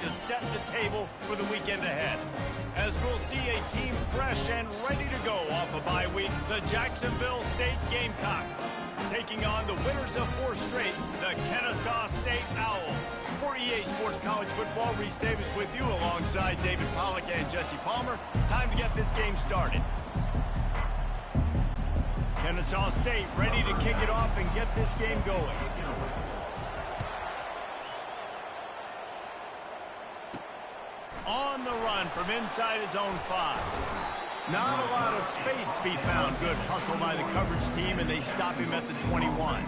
to set the table for the weekend ahead. As we'll see a team fresh and ready to go off a bye week, the Jacksonville State Gamecocks taking on the winners of 4 straight, the Kennesaw State Owls. For EA Sports College Football, Reese Davis with you alongside David Pollack and Jesse Palmer. Time to get this game started. Kennesaw State ready to kick it off and get this game going. On the run from inside his own 5. Not a lot of space to be found. Good hustle by the coverage team, and they stop him at the 21.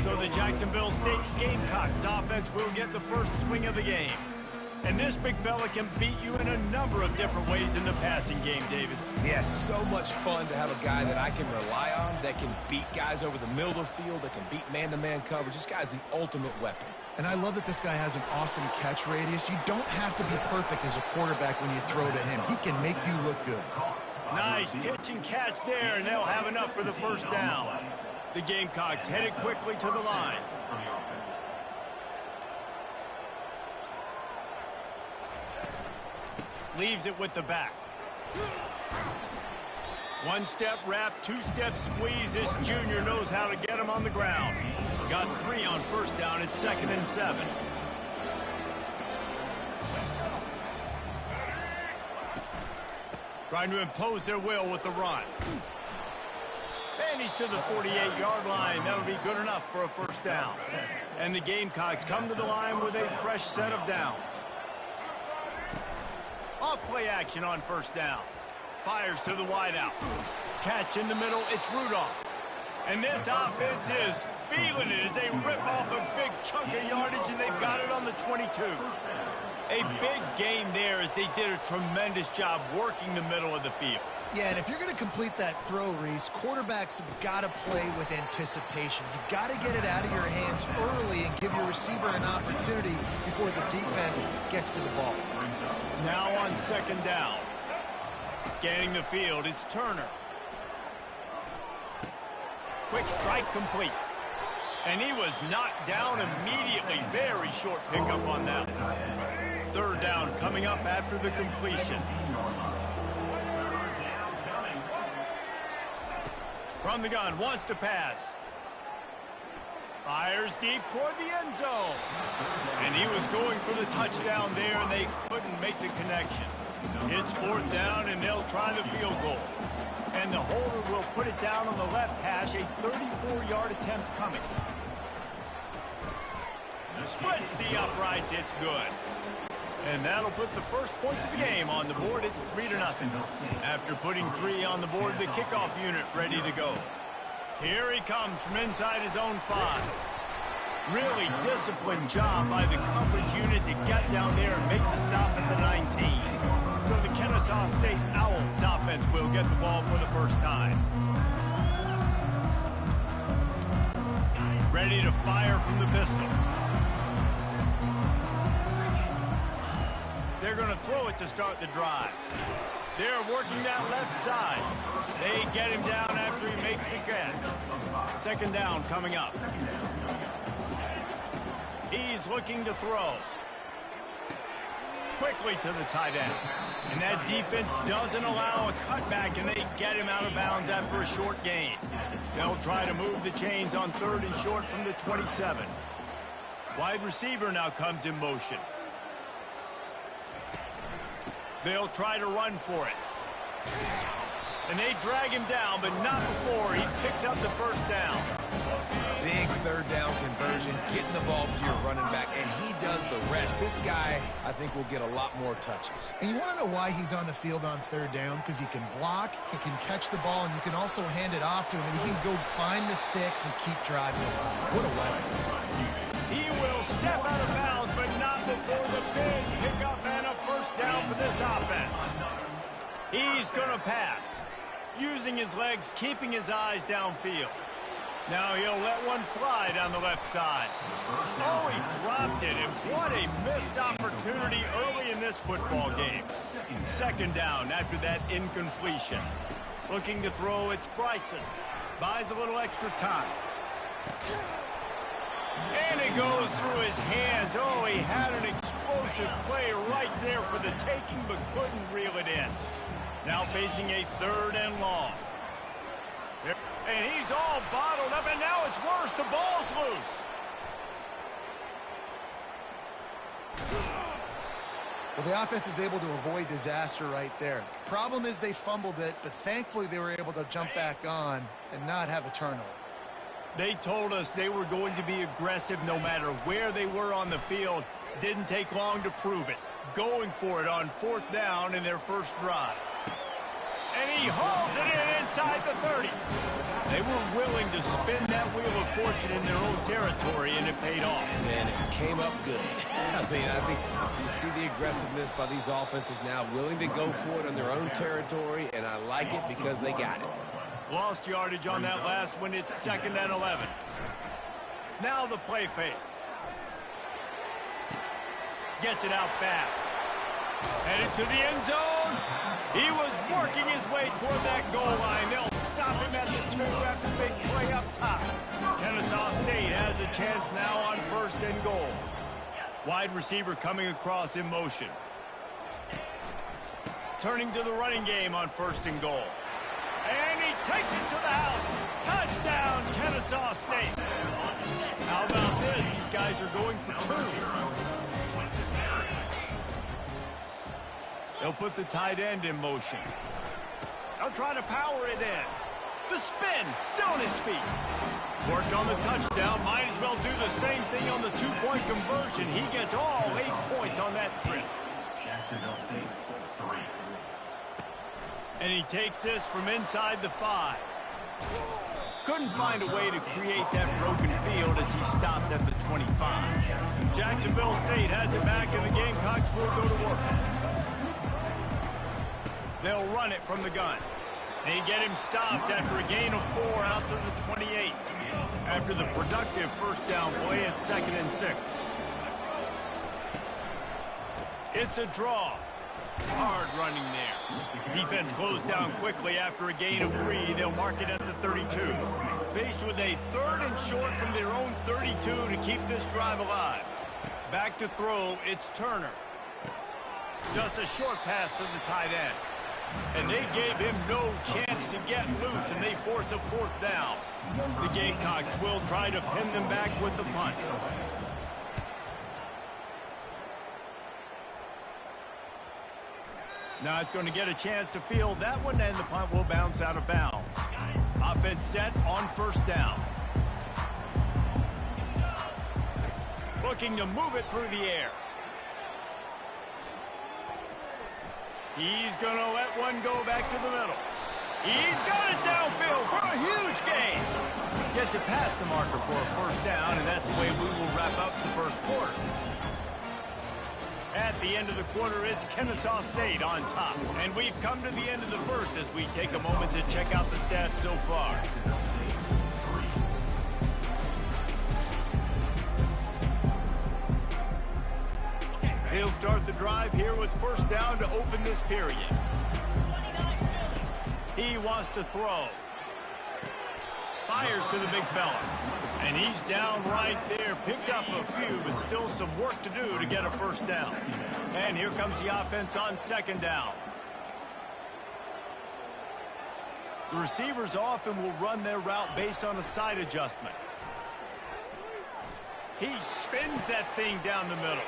So the Jacksonville State Gamecocks offense will get the first swing of the game. And this big fella can beat you in a number of different ways in the passing game, David. Yes, so much fun to have a guy that I can rely on, that can beat guys over the middle of the field, that can beat man-to-man coverage. This guy's the ultimate weapon. And I love that this guy has an awesome catch radius. You don't have to be perfect as a quarterback when you throw to him. He can make you look good. Nice pitch and catch there, and they'll have enough for the first down. The Gamecocks headed quickly to the line. Leaves it with the back. 1-step wrap, 2-step squeeze. This junior knows how to get him on the ground. Got 3 on first down. It's 2nd and 7. Trying to impose their will with the run. And he's to the 48-yard line. That'll be good enough for a first down. And the Gamecocks come to the line with a fresh set of downs. Off-play action on first down. Fires to the wideout. Catch in the middle. It's Rudolph. And this offense is feeling it as they rip off a big chunk of yardage, and they've got it on the 22. A big game there as they did a tremendous job working the middle of the field. Yeah, and if you're going to complete that throw, Reese, quarterbacks have got to play with anticipation. You've got to get it out of your hands early and give your receiver an opportunity before the defense gets to the ball. Now on 2nd down. Scanning the field, it's Turner. Quick strike complete. And he was knocked down immediately. Very short pickup on that one. 3rd down coming up after the completion. From the gun, wants to pass. Fires deep toward the end zone. And he was going for the touchdown there, and they couldn't make the connection. It's 4th down, and they'll try the field goal. And the holder will put it down on the left hash, a 34-yard attempt coming. Splits the uprights, it's good. And that'll put the first points of the game on the board. It's 3-0. After putting 3 on the board, the kickoff unit ready to go. Here he comes from inside his own 5. Really disciplined job by the coverage unit to get down there and make the stop at the 19. So the Kennesaw State Owls offense will get the ball for the first time. Ready to fire from the pistol. They're going to throw it to start the drive. They're working that left side. They get him down after he makes the catch. 2nd down coming up. He's looking to throw. Quickly to the tight end. And that defense doesn't allow a cutback, and they get him out of bounds after a short gain. They'll try to move the chains on 3rd and short from the 27. Wide receiver now comes in motion. They'll try to run for it. And they drag him down, but not before he picks up the first down. Big 3rd down conversion, getting the ball to your running back, and he does the rest. This guy, I think, will get a lot more touches. And you want to know why he's on the field on 3rd down? Because he can block, he can catch the ball, and you can also hand it off to him, and he can go find the sticks and keep drives alive. What a weapon. He will step out of bounds, but not before the big pickup and a first down for this offense. He's going to pass, using his legs, keeping his eyes downfield. Now he'll let one fly down the left side. Oh, he dropped it, and what a missed opportunity early in this football game. 2nd down after that incompletion. Looking to throw, it's Bryson. Buys a little extra time. And it goes through his hands. Oh, he had an explosive play right there for the taking, but couldn't reel it in. Now facing a 3rd and long. And he's all bottled up, and now it's worse. The ball's loose. Well, the offense is able to avoid disaster right there. Problem is they fumbled it, but thankfully they were able to jump back on and not have a turnover. They told us they were going to be aggressive no matter where they were on the field. Didn't take long to prove it. Going for it on 4th down in their first drive. And he hauls it in inside the 30. They were willing to spin that wheel of fortune in their own territory, and it paid off. And it came up good. I mean, I think you see the aggressiveness by these offenses now, willing to go for it on their own territory, and I like it because they got it. Lost yardage on that last one. It's 2nd and 11. Now the play fake. Gets it out fast. Headed to the end zone. He was working his way toward that goal line. They'll stop him at the 2 after the big play up top. Kennesaw State has a chance now on 1st and goal. Wide receiver coming across in motion. Turning to the running game on 1st and goal. And he takes it to the house. Touchdown, Kennesaw State. How about this? These guys are going for 2. They'll put the tight end in motion. They'll try to power it in. The spin, still on his feet. Worked on the touchdown. Might as well do the same thing on the 2-point conversion. He gets all 8 points on that trip. And he takes this from inside the 5. Couldn't find a way to create that broken field as he stopped at the 25. Jacksonville State has it back, and the Gamecocks will go to work. They'll run it from the gun. They get him stopped after a gain of 4 out to the 28. After the productive 1st down play, it's 2nd and 6. It's a draw. Hard running there. Defense closed down quickly after a gain of 3. They'll mark it at the 32. Faced with a 3rd and short from their own 32 to keep this drive alive. Back to throw, it's Turner. Just a short pass to the tight end. And they gave him no chance to get loose, and they force a 4th down. The Gamecocks will try to pin them back with the punt. Not going to get a chance to field that one, and the punt will bounce out of bounds. Offense set on 1st down. Looking to move it through the air. He's going to let one go back to the middle. He's got it downfield for a huge gain. Gets it past the marker for a 1st down, and that's the way we will wrap up the 1st quarter. At the end of the quarter, it's Kennesaw State on top. And we've come to the end of the 1st as we take a moment to check out the stats so far. He'll start the drive here with 1st down to open this period. He wants to throw. Fires to the big fella. And he's down right there. Picked up a few, but still some work to do to get a 1st down. And here comes the offense on 2nd down. The receivers often will run their route based on a side adjustment. He spins that thing down the middle.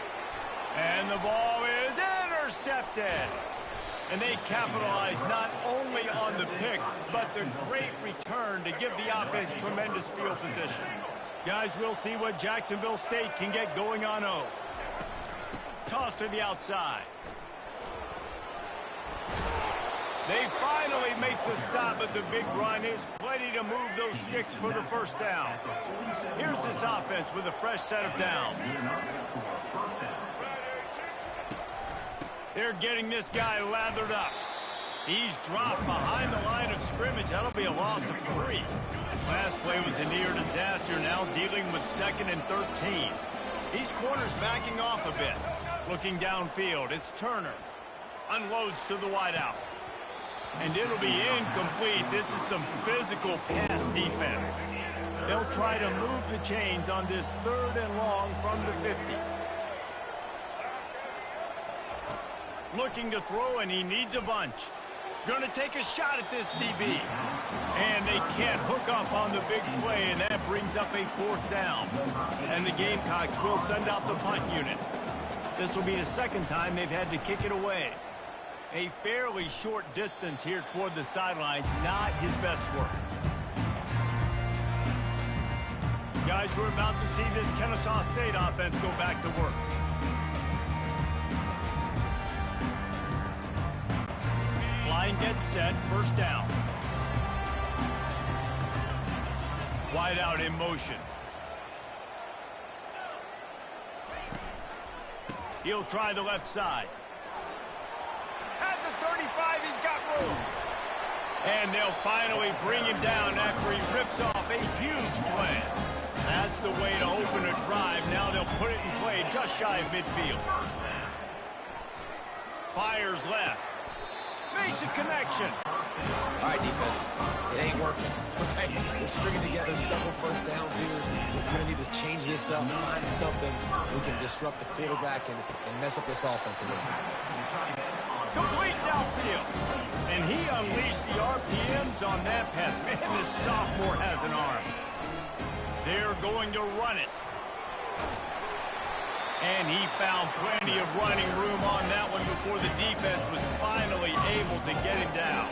And the ball is intercepted. And they capitalize not only on the pick, but the great return to give the offense tremendous field position. Guys, we'll see what Jacksonville State can get going on O. Toss to the outside. They finally make the stop, but the big run is plenty to move those sticks for the 1st down. Here's this offense with a fresh set of downs. They're getting this guy lathered up. He's dropped behind the line of scrimmage. That'll be a loss of 3. Last play was a near disaster, now dealing with 2nd and 13. These corners backing off a bit. Looking downfield, it's Turner. Unloads to the wideout. And it'll be incomplete. This is some physical pass defense. They'll try to move the chains on this 3rd and long from the 50. Looking to throw, and he needs a bunch. Gonna take a shot at this DB. And they can't hook up on the big play, and that brings up a 4th down. And the Gamecocks will send out the punt unit. This will be the 2nd time they've had to kick it away. A fairly short distance here toward the sidelines, not his best work. Guys, we're about to see this Kennesaw State offense go back to work. Line gets set, 1st down. Wide out in motion. He'll try the left side. At the 35, he's got room. And they'll finally bring him down after he rips off a huge play. That's the way to open a drive. Now they'll put it in play just shy of midfield. Fires left. Makes a connection. All right, defense. It ain't working. Right? We're stringing together several 1st downs here. We're going to need to change this up, find something we can disrupt the quarterback and mess up this offense a little bit. Complete downfield. And he unleashed the RPMs on that pass. Man, this sophomore has an arm. They're going to run it. And he found plenty of running room on that one before the defense was finally able to get him down.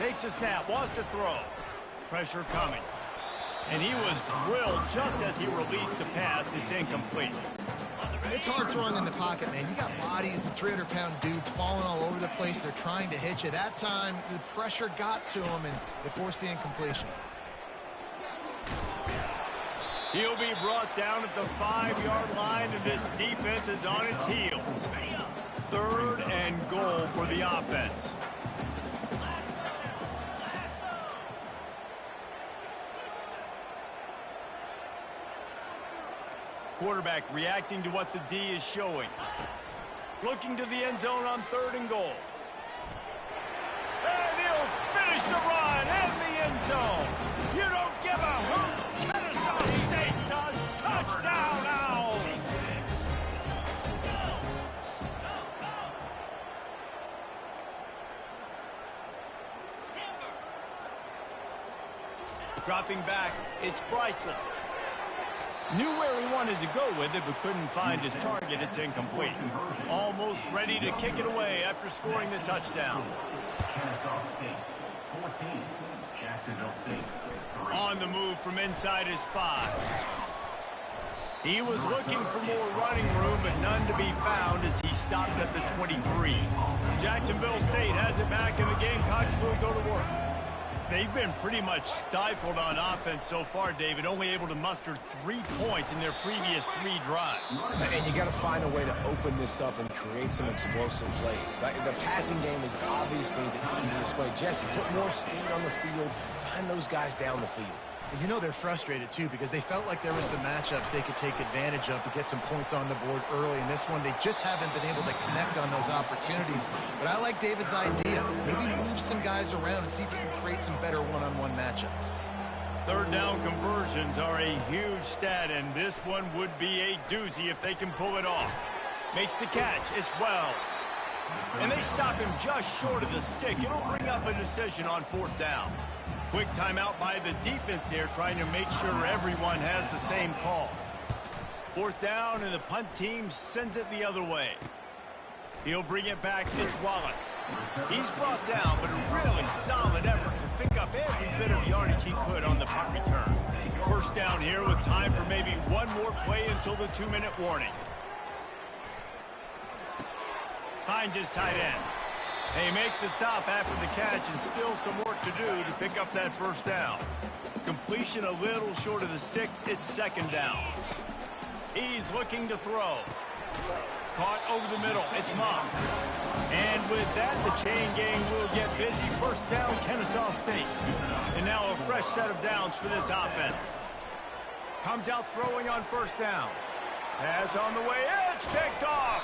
Takes a snap, wants to throw. Pressure coming. And he was drilled just as he released the pass. It's incomplete. It's hard throwing in the pocket, man. You got bodies and 300-pound dudes falling all over the place. They're trying to hit you. That time, the pressure got to him, and it forced the incompletion. He'll be brought down at the 5-yard line, and this defense is on its heels. 3rd and goal for the offense. Quarterback reacting to what the D is showing. Looking to the end zone on 3rd and goal. And he'll finish the run in the end zone. You don't give a hoot. Kennesaw State does. Touchdown, Owls. Dropping back, it's Bryson. Knew where he wanted to go with it, but couldn't find his target. It's incomplete. Almost ready to kick it away after scoring the touchdown. Kennesaw State, 14. Jacksonville State, 3. On the move from inside his 5. He was looking for more running room, but none to be found as he stopped at the 23. Jacksonville State has it back, and the Gamecocks will go to work. They've been pretty much stifled on offense so far, David, only able to muster 3 points in their previous 3 drives. And you got to find a way to open this up and create some explosive plays. The passing game is obviously the easiest way. Jesse, put more speed on the field. Find those guys down the field. You know they're frustrated, too, because they felt like there were some matchups they could take advantage of to get some points on the board early. In this one, they just haven't been able to connect on those opportunities. But I like David's idea. Maybe move some guys around and see if you can create some better one-on-one matchups. 3rd down conversions are a huge stat, and this one would be a doozy if they can pull it off. Makes the catch. It's Wells. And they stop him just short of the stick. It'll bring up a decision on 4th down. Quick timeout by the defense there, trying to make sure everyone has the same call. 4th down, and the punt team sends it the other way. He'll bring it back. It's Wallace. He's brought down, but a really solid effort to pick up every bit of yardage he could on the punt return. 1st down here with time for maybe one more play until the 2-minute warning. Finds his tight end. They make the stop after the catch, and still some work to do to pick up that 1st down. Completion a little short of the sticks. It's 2nd down. He's looking to throw. Caught over the middle. It's Moss. And with that, the chain gang will get busy. 1st down, Kennesaw State. And now a fresh set of downs for this offense. Comes out throwing on 1st down. Pass on the way. It's picked off.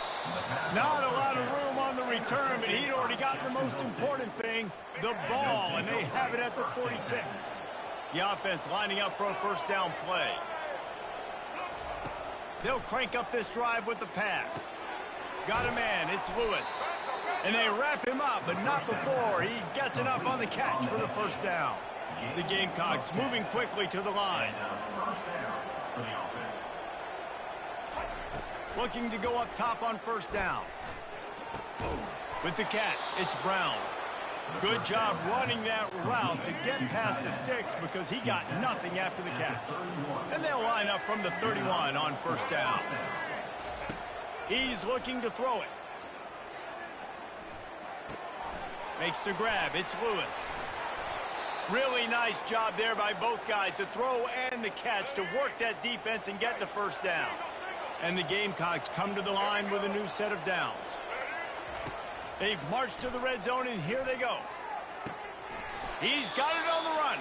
Not a lot of room on the return, but he'd already gotten the most important thing, the ball, and they have it at the 46. The offense lining up for a first down play. They'll crank up this drive with the pass. Got a man, it's Lewis. And they wrap him up, but not before he gets enough on the catch for the first down. The Gamecocks moving quickly to the line. Looking to go up top on first down. With the catch, it's Brown. Good job running that route to get past the sticks because he got nothing after the catch. And they'll line up from the 31 on first down. He's looking to throw it. Makes the grab. It's Lewis. Really nice job there by both guys to throw and the catch to work that defense and get the first down. And the Gamecocks come to the line with a new set of downs. They've marched to the red zone, and here they go. He's got it on the run.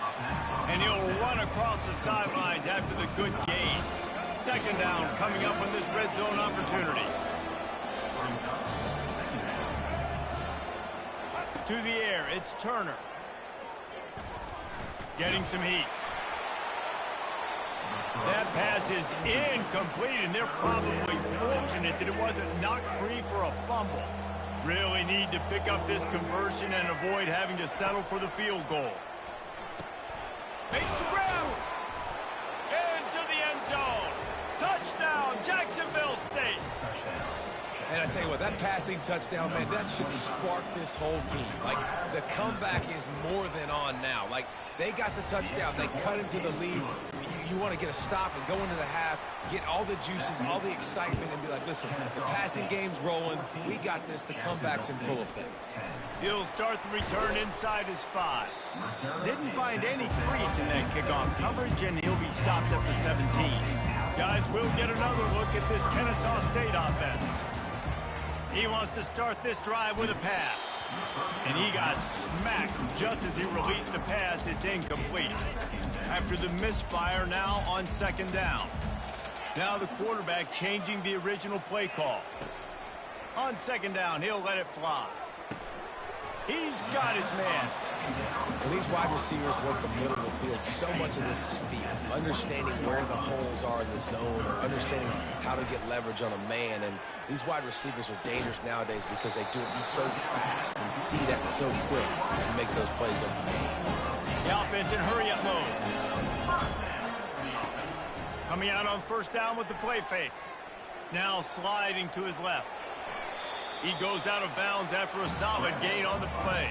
And he'll run across the sidelines after the good gain. Second down coming up on this red zone opportunity. To the air, it's Turner. Getting some heat. That pass is incomplete, and they're probably fortunate that it wasn't knocked free for a fumble. Really need to pick up this conversion and avoid having to settle for the field goal. Makes the grab. Into the end zone. Touchdown, Jacksonville State. And I tell you what, that passing touchdown, man, that should spark this whole team. Like, the comeback is more than on now. Like, they got the touchdown. They cut into the lead. You want to get a stop and go into the half, get all the juices, all the excitement, and be like, listen, the passing game's rolling. We got this. The comeback's in full effect. He'll start the return inside his 5. Didn't find any crease in that kickoff coverage, and he'll be stopped at the 17. Guys, we'll get another look at this Kennesaw State offense. He wants to start this drive with a pass. And he got smacked just as he released the pass. It's incomplete. After the misfire, now on second down. Now the quarterback changing the original play call. On second down, he'll let it fly. He's got his man. When these wide receivers work the middle of the field, so much of this is feel. Understanding where the holes are in the zone, or understanding how to get leverage on a man. And these wide receivers are dangerous nowadays because they do it so fast and see that so quick and make those plays over the game. The offense in hurry-up mode. Coming out on first down with the play fake. Now sliding to his left. He goes out of bounds after a solid gain on the play.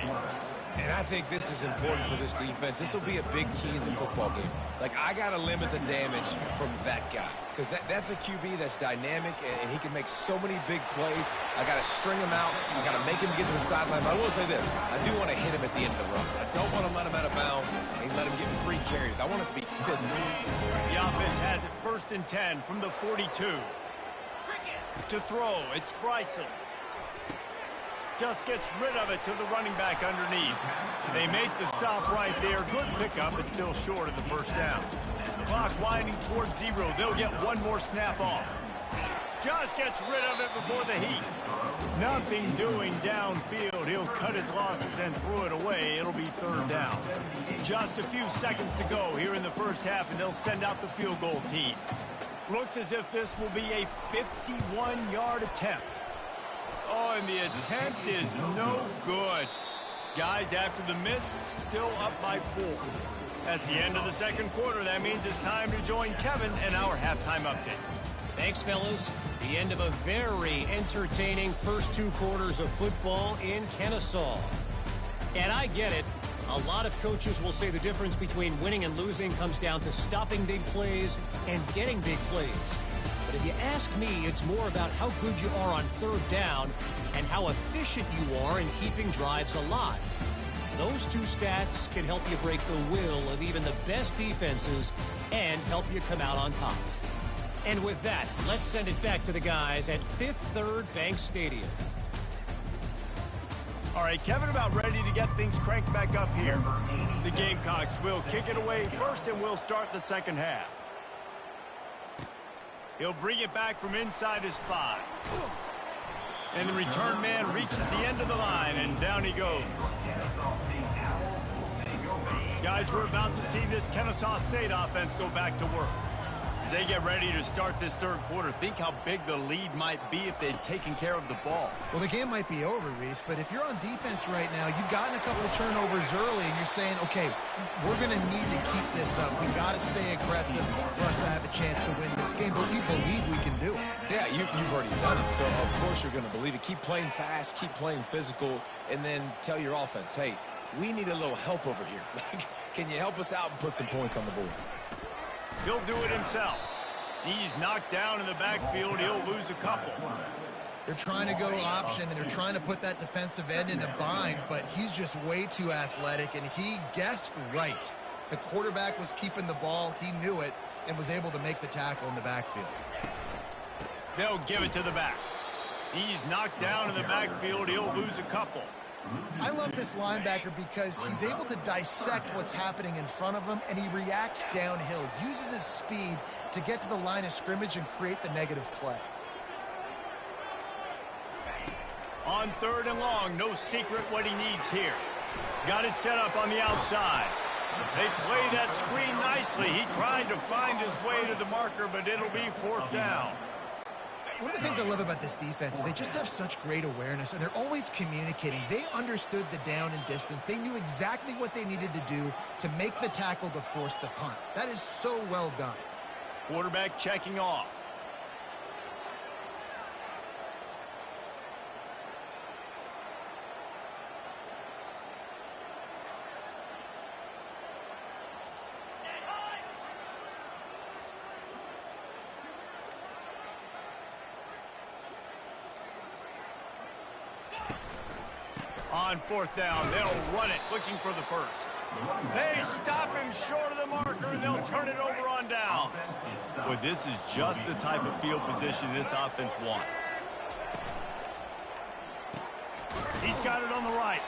And I think this is important for this defense. This will be a big key in the football game. Like, I got to limit the damage from that guy. Because that's a QB that's dynamic, and he can make so many big plays. I got to string him out. I got to make him get to the sideline. But I will say this. I do want to hit him at the end of the runs. I don't want to let him out of bounds and let him get free carries. I want it to be physical. The offense has it 1st and 10 from the 42. To throw, it's Bryson. Just gets rid of it to the running back underneath. They make the stop right there. Good pickup, but still short of the first down. Clock winding towards 0. They'll get one more snap off. Just gets rid of it before the heat. Nothing doing downfield. He'll cut his losses and throw it away. It'll be 3rd down. Just a few seconds to go here in the first half, and they'll send out the field goal team. Looks as if this will be a 51-yard attempt. Oh, and the attempt is no good. Guys, after the miss, still up by 4. That's the end of the second quarter. That means it's time to join Kevin and our halftime update. Thanks, fellas. The end of a very entertaining first 2 quarters of football in Kennesaw. And I get it. A lot of coaches will say the difference between winning and losing comes down to stopping big plays and getting big plays. But if you ask me, it's more about how good you are on 3rd down and how efficient you are in keeping drives alive. Those 2 stats can help you break the will of even the best defenses and help you come out on top. And with that, let's send it back to the guys at Fifth Third Bank Stadium. All right, Kevin about ready to get things cranked back up here. The Gamecocks will kick it away first, and we'll start the second half. He'll bring it back from inside his 5. And the return man reaches the end of the line, and down he goes. Guys, we're about to see this Kennesaw State offense go back to work. As they get ready to start this third quarter, think how big the lead might be if they'd taken care of the ball. Well, the game might be over, Reese, but if you're on defense right now, you've gotten a couple of turnovers early, and you're saying, okay, we're going to need to keep this up. We got to stay aggressive for us to have a chance to win this game, but we believe we can do it. Yeah, you've already done it, so of course you're going to believe it. Keep playing fast, keep playing physical, and then tell your offense, hey, we need a little help over here. Can you help us out and put some points on the board? He'll do it himself. He's knocked down in the backfield. He'll lose a couple. They're trying to go option, and they're trying to put that defensive end in a bind, but he's just way too athletic, and he guessed right. The quarterback was keeping the ball. He knew it and was able to make the tackle in the backfield. They'll give it to the back. He's knocked down in the backfield. He'll lose a couple. I love this linebacker because he's able to dissect what's happening in front of him, and he reacts downhill, uses his speed to get to the line of scrimmage and create the negative play. On 3rd and long, no secret what he needs here. Got it set up on the outside. They play that screen nicely. He tried to find his way to the marker, but it'll be 4th down. One of the things I love about this defense is they just have such great awareness, and they're always communicating. They understood the down and distance. They knew exactly what they needed to do to make the tackle to force the punt. That is so well done. Quarterback checking off. On 4th down, they'll run it, looking for the first. They stop him short of the marker, and they'll turn it over on down. Well, this is just the type of field position this offense wants. He's got it on the right.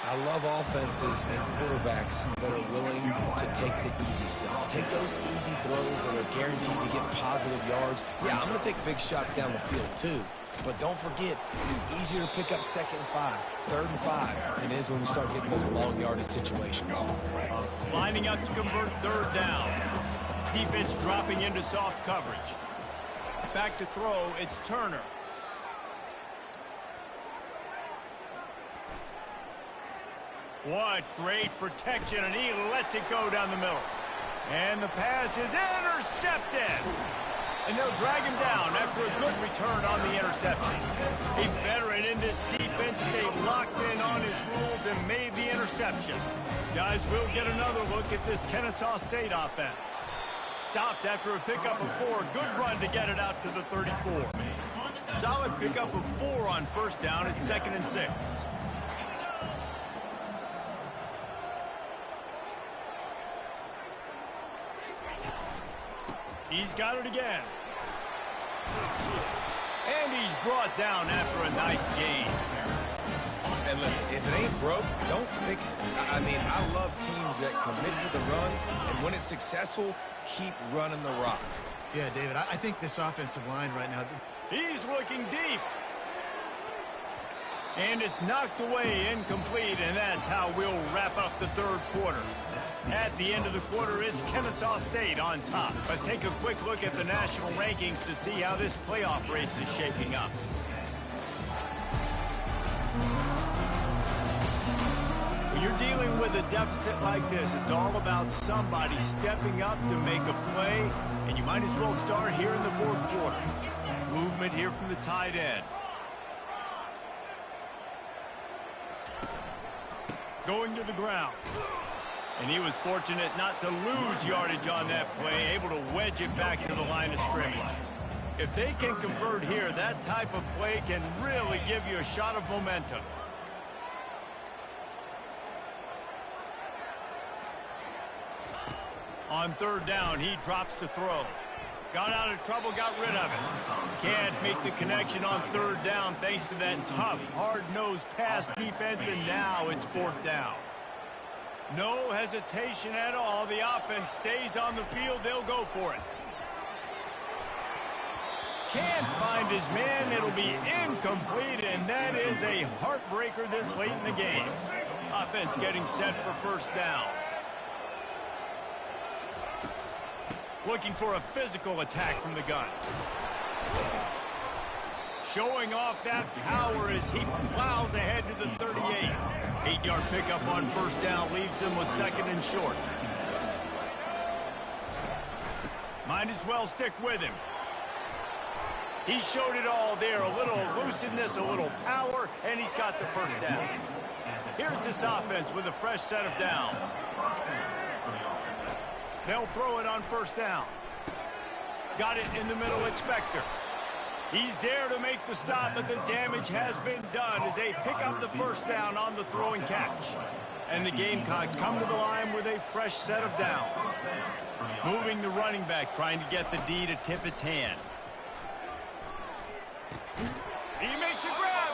I love offenses and quarterbacks that are willing to take the easy stuff. Take those easy throws that are guaranteed to get positive yards. Yeah, I'm going to take big shots down the field too. But don't forget, it's easier to pick up 2nd and 5, 3rd and 5 than it is when we start getting those long yardage situations. Lining up to convert 3rd down. Defense dropping into soft coverage. Back to throw, it's Turner. What great protection, and he lets it go down the middle. And the pass is intercepted. And they'll drag him down after a good return on the interception. A veteran in this defense stayed locked in on his rules and made the interception. Guys, we'll get another look at this Kennesaw State offense. Stopped after a pickup of 4. Good run to get it out to the 34. Solid pickup of 4 on 1st down. It's 2nd and 6. He's got it again. And he's brought down after a nice gain. And listen, if it ain't broke, don't fix it. I mean, I love teams that commit to the run, and when it's successful, keep running the rock. Yeah, David, I think this offensive line right now... He's looking deep. And it's knocked away, incomplete, and that's how we'll wrap up the 3rd quarter. At the end of the quarter, it's Kennesaw State on top. Let's take a quick look at the national rankings to see how this playoff race is shaping up. When you're dealing with a deficit like this, it's all about somebody stepping up to make a play, and you might as well start here in the 4th quarter. Movement here from the tight end. Going to the ground. And he was fortunate not to lose yardage on that play, able to wedge it back to the line of scrimmage. If they can convert here, that type of play can really give you a shot of momentum. On 3rd down, he drops to throw. Got out of trouble, got rid of it. Can't make the connection on 3rd down thanks to that tough, hard-nosed pass defense, and now it's 4th down. No hesitation at all. The offense stays on the field. They'll go for it. Can't find his man. It'll be incomplete, and that is a heartbreaker this late in the game. Offense getting set for 1st down. Looking for a physical attack from the gun. Showing off that power as he plows ahead to the 38. 8-yard pickup on first down leaves him with second and short. Might as well stick with him. He showed it all there. A little elusiveness, a little power, and he's got the first down. Here's this offense with a fresh set of downs. They'll throw it on first down. Got it in the middle with Spector. He's there to make the stop, but the damage has been done as they pick up the first down on the throw and catch. And the Gamecocks come to the line with a fresh set of downs. Moving the running back, trying to get the D to tip its hand. He makes a grab.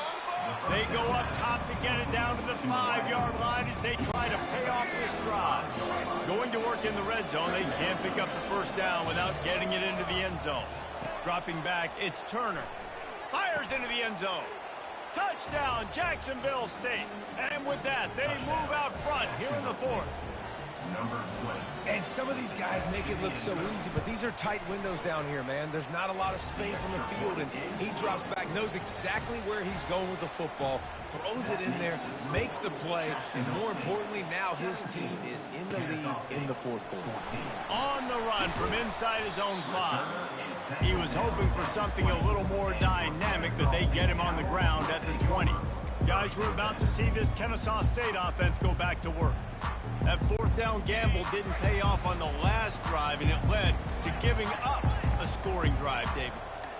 They go up top to get it down to the 5-yard line as they try to pay off this drive. Going to work in the red zone, they can't pick up the first down without getting it into the end zone. Dropping back, it's Turner. Fires into the end zone. Touchdown, Jacksonville State. And with that, they move out front here in the fourth. And some of these guys make it look so easy, but these are tight windows down here, man. There's not a lot of space on the field, and he drops back, knows exactly where he's going with the football, throws it in there, makes the play, and more importantly, now his team is in the lead in the fourth quarter. On the run from inside his own 5. He was hoping for something a little more dynamic, but they get him on the ground at the 20. Guys, we're about to see this Kennesaw State offense go back to work. That fourth down gamble didn't pay off on the last drive, and it led to giving up a scoring drive, David.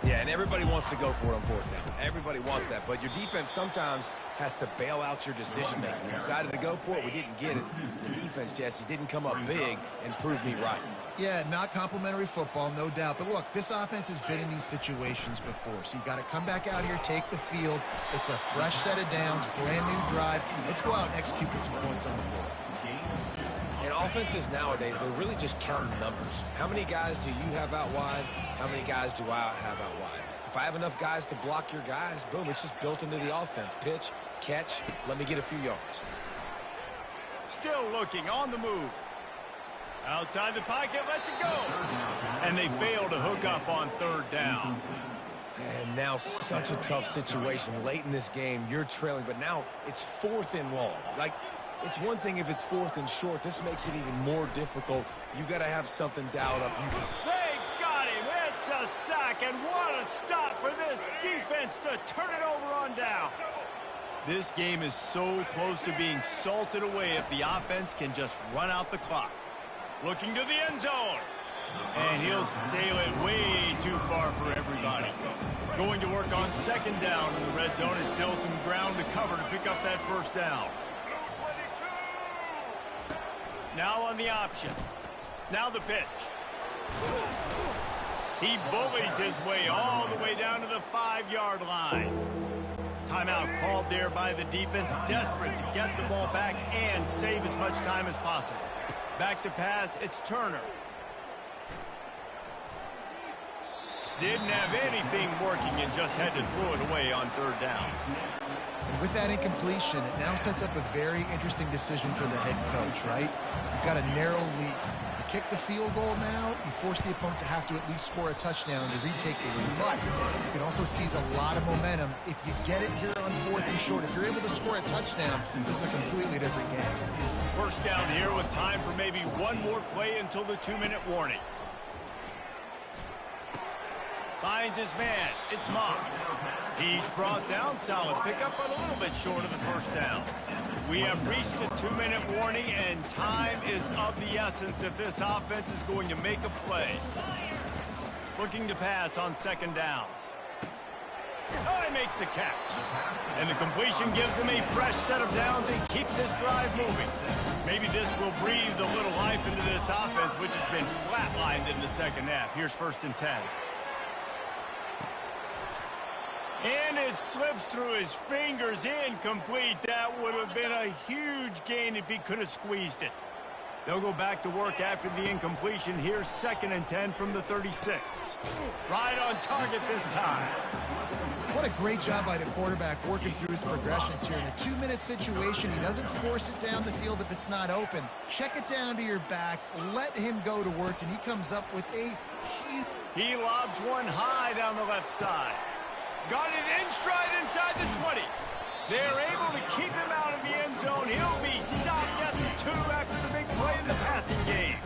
Yeah, and everybody wants to go for it on fourth down. Everybody wants that, but your defense sometimes has to bail out your decision-making. We decided to go for it. We didn't get it. The defense, Jesse, didn't come up big and prove me right. Yeah, not complimentary football, no doubt. But look, this offense has been in these situations before. So you got to come back out here, take the field. It's a fresh set of downs, brand new drive. Let's go out and execute with some points on the board. And offenses nowadays, they're really just counting numbers. How many guys do you have out wide? How many guys do I have out wide? If I have enough guys to block your guys, boom, it's just built into the offense. Pitch, catch, let me get a few yards. Still looking, on the move. Outside the pocket, lets it go. And they fail to hook up on third down. And now such a tough situation. Late in this game, you're trailing, but now it's 4th and long. Like, it's one thing if it's 4th and short. This makes it even more difficult. You got to have something dialed up. They got him. It's a sack, and what a stop for this defense to turn it over on downs. This game is so close to being salted away if the offense can just run out the clock. Looking to the end zone. And he'll sail it way too far for everybody. Going to work on second down in the red zone. Is still some ground to cover to pick up that first down. Now on the option. Now the pitch. He bullies his way all the way down to the 5-yard line. Timeout called there by the defense, desperate to get the ball back and save as much time as possible. Back to pass, it's Turner. Didn't have anything working and just had to throw it away on third down. And with that incompletion, it now sets up a very interesting decision for the head coach, right? You've got a narrow lead. You kick the field goal now, you force the opponent to have to at least score a touchdown to retake the lead. But you can also seize a lot of momentum if you get it here on 4th and short. If you're able to score a touchdown, this is a completely different game. First down here with time for maybe one more play until the 2-minute warning. Finds his man. It's Moss. He's brought down. Solid pickup, but a little bit short of the first down. We have reached the 2-minute warning, and time is of the essence if this offense is going to make a play. Looking to pass on second down. Oh, he makes the catch. And the completion gives him a fresh set of downs and keeps this drive moving. Maybe this will breathe a little life into this offense, which has been flatlined in the second half. Here's 1st and 10. And it slips through his fingers, incomplete. That would have been a huge gain if he could have squeezed it. They'll go back to work after the incompletion. Here's 2nd and 10 from the 36. Right on target this time. What a great job by the quarterback working through his progressions here. In a 2-minute situation, he doesn't force it down the field if it's not open. Check it down to your back, let him go to work, and he comes up with a huge... He lobs one high down the left side. Got it in stride inside the 20. They're able to keep him out of the end zone. He'll be stopped at the 2 after the big play in the passing game.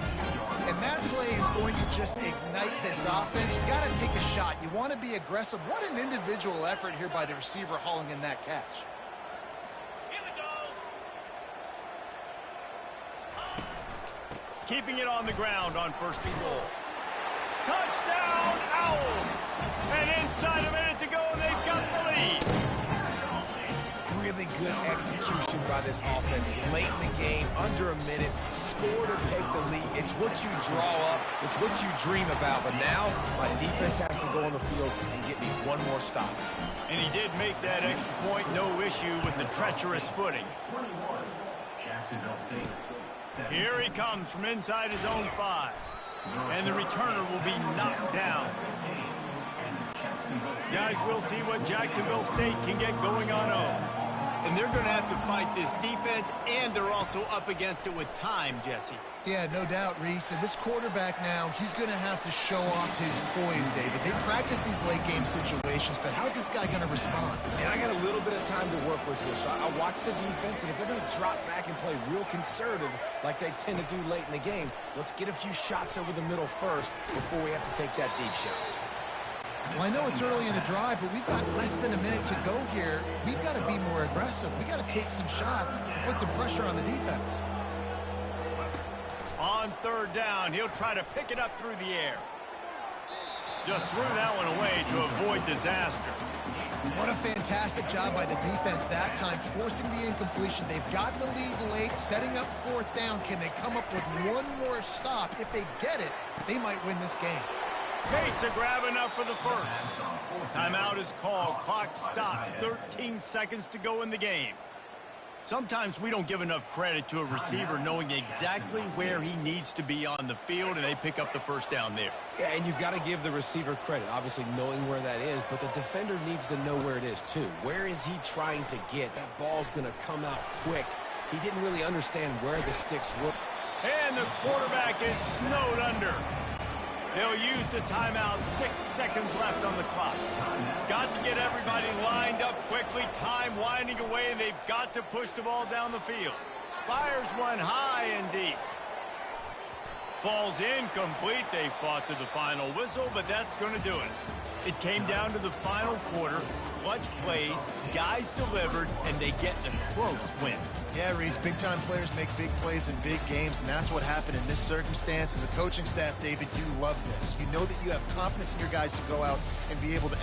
And that play is going to just ignite this offense. You got to take a shot. You want to be aggressive. What an individual effort here by the receiver hauling in that catch. Keeping it on the ground on 1st and goal. Touchdown, Owls! And inside a minute to go, and they've got the lead. Really good execution by this offense. Late in the game, under a minute, score to take the lead. It's what you draw up. It's what you dream about. But now, my defense has to go on the field and get me one more stop. And he did make that extra point, no issue with the treacherous footing. Here he comes from inside his own 5. And the returner will be knocked down. Guys, we'll see what Jacksonville State can get going on home. And they're going to have to fight this defense, and they're also up against it with time, Jesse. Yeah, no doubt, Reese. And this quarterback now, he's going to have to show off his poise, David. They practice these late-game situations, but how's this guy going to respond? And I got a little bit of time to work with here, so I watch the defense, and if they're going to drop back and play real conservative like they tend to do late in the game, let's get a few shots over the middle first before we have to take that deep shot. Well, I know it's early in the drive, but we've got less than a minute to go here. We've got to be more aggressive. We've got to take some shots, put some pressure on the defense. On 3rd down, he'll try to pick it up through the air. Just threw that one away to avoid disaster. What a fantastic job by the defense that time, forcing the incompletion. They've got the lead late, setting up 4th down. Can they come up with one more stop? If they get it, they might win this game. Pace a grab enough for the 1st. Timeout is called. Clock stops. 13 seconds to go in the game. Sometimes we don't give enough credit to a receiver knowing exactly where he needs to be on the field, and they pick up the 1st down there. Yeah, and you've got to give the receiver credit, obviously knowing where that is, but the defender needs to know where it is too. Where is he trying to get? That ball's going to come out quick. He didn't really understand where the sticks were. And the quarterback is snowed under. They'll use the timeout. 6 seconds left on the clock. Got to get everybody lined up quickly. Time winding away, and they've got to push the ball down the field. Fires one high and deep. Falls incomplete. They fought to the final whistle, but that's going to do it. It came down to the final quarter. Clutch plays, guys delivered, and they get the close win. Yeah, Reese, big-time players make big plays in big games, and that's what happened in this circumstance. As a coaching staff, David, you love this. You know that you have confidence in your guys to go out and be able to